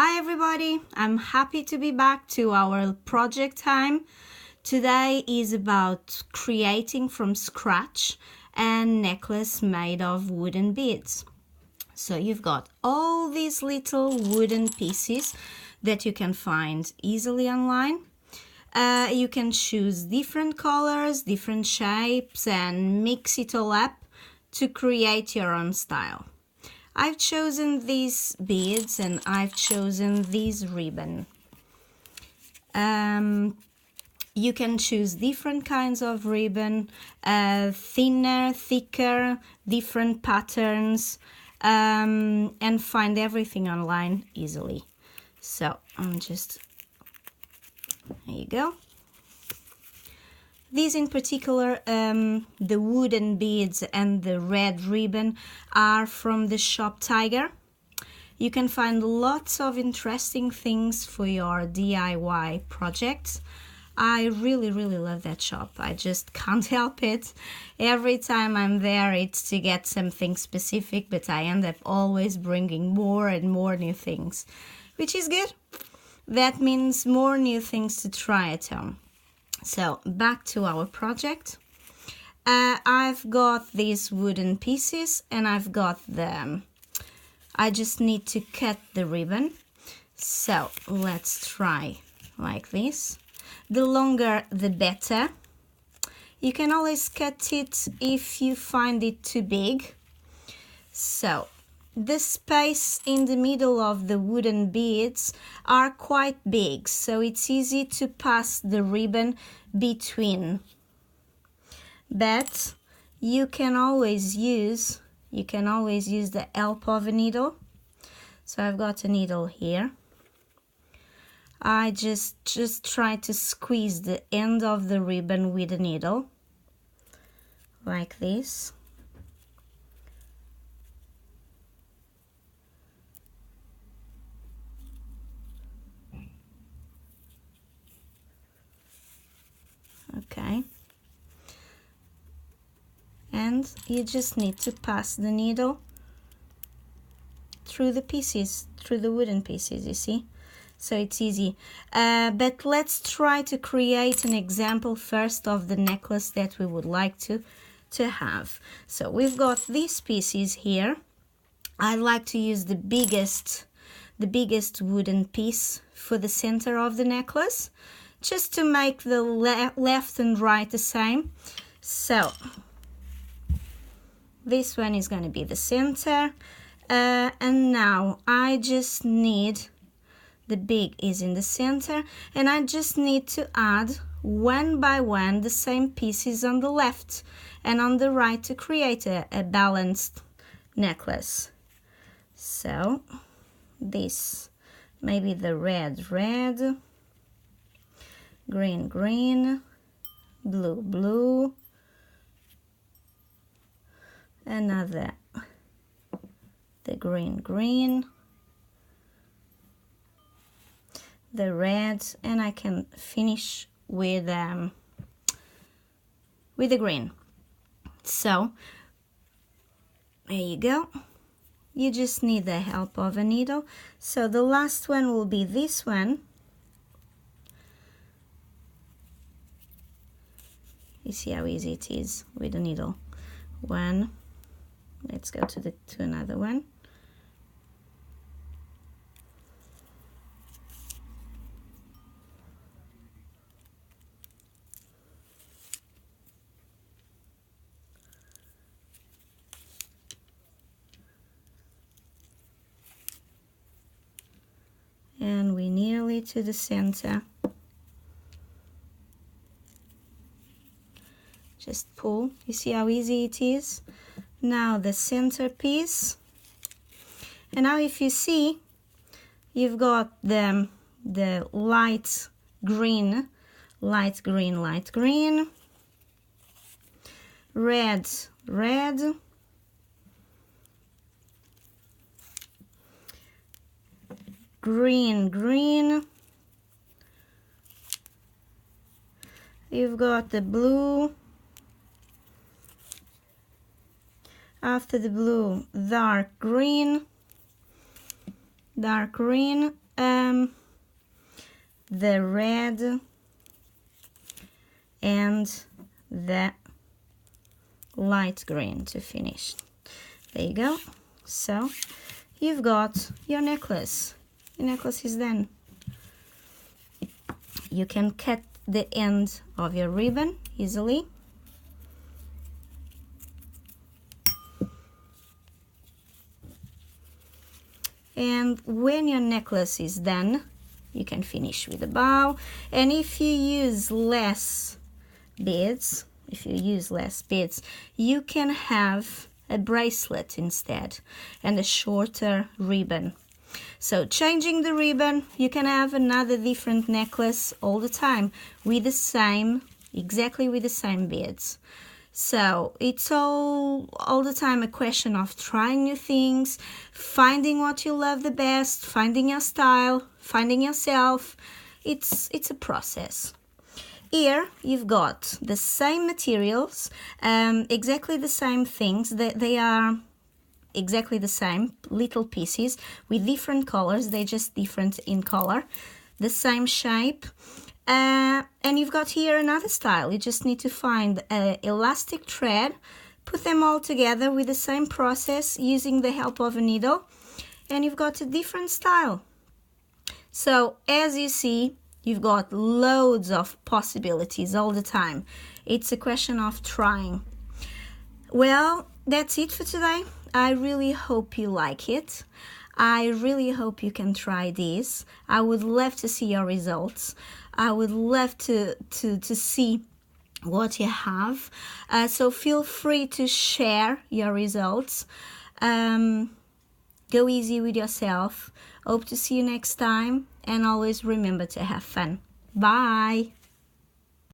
Hi everybody, I'm happy to be back to our project time. Today is about creating from scratch a necklace made of wooden beads. So you've got all these little wooden pieces that you can find easily online. You can choose different colors, different shapes and mix it all up to create your own style. I've chosen these beads and I've chosen this ribbon. You can choose different kinds of ribbon, thinner, thicker, different patterns, and find everything online easily. So there you go. These in particular, the wooden beads and the red ribbon are from the shop Tiger. You can find lots of interesting things for your DIY projects. I really love that shop. I just can't help it. Every time I'm there, it's to get something specific, but I end up always bringing more and more new things, which is good. That means more new things to try at home. So back to our project. I've got these wooden pieces and I've got them. I just need to cut the ribbon. So let's try like this. The longer the better. You can always cut it if you find it too big. So the space in the middle of the wooden beads are quite big, so it's easy to pass the ribbon between. But you can always use the help of a needle. So I've got a needle here. I just try to squeeze the end of the ribbon with a needle, like this. Okay. And you just need to pass the needle through the pieces, through the wooden pieces, you see? So it's easy. But let's try to create an example first of the necklace that we would like to have. So we've got these pieces here. I like to use the biggest wooden piece for the center of the necklace, just to make the left and right the same. So this one is going to be the center, and now I just need, the big is in the center, and I just need to add one by one the same pieces on the left and on the right to create a balanced necklace. So this, maybe the red, green, blue, another, the green, the red, and I can finish with the green. So there you go. You just need the help of a needle. So the last one will be this one. You see how easy it is with a needle. One. Let's go to another one. And we're nearly to the center. Just pull. You see how easy it is? Now the center piece. And now if you see, you've got the light green, red, green. You've got the blue. After the blue, dark green, the red and the light green to finish. There you go. So you've got your necklace. Your necklace is done. You can cut the end of your ribbon easily. And when your necklace is done, you can finish with a bow. And if you use less beads, you can have a bracelet instead and a shorter ribbon. So changing the ribbon, you can have another different necklace all the time with the same, exactly with the same beads. So it's all the time a question of trying new things, finding what you love the best, finding your style, finding yourself. It's a process. Here you've got the same materials, exactly the same things. They are exactly the same little pieces with different colors. They're just different in color, the same shape. And you've got here another style. You just need to find an elastic thread, put them all together with the same process using the help of a needle, and you've got a different style. So as you see, you've got loads of possibilities all the time. It's a question of trying. Well, that's it for today. I really hope you like it. I really hope you can try this. I would love to see your results. I would love to see what you have. So feel free to share your results. Go easy with yourself. Hope to see you next time. And always remember to have fun. Bye.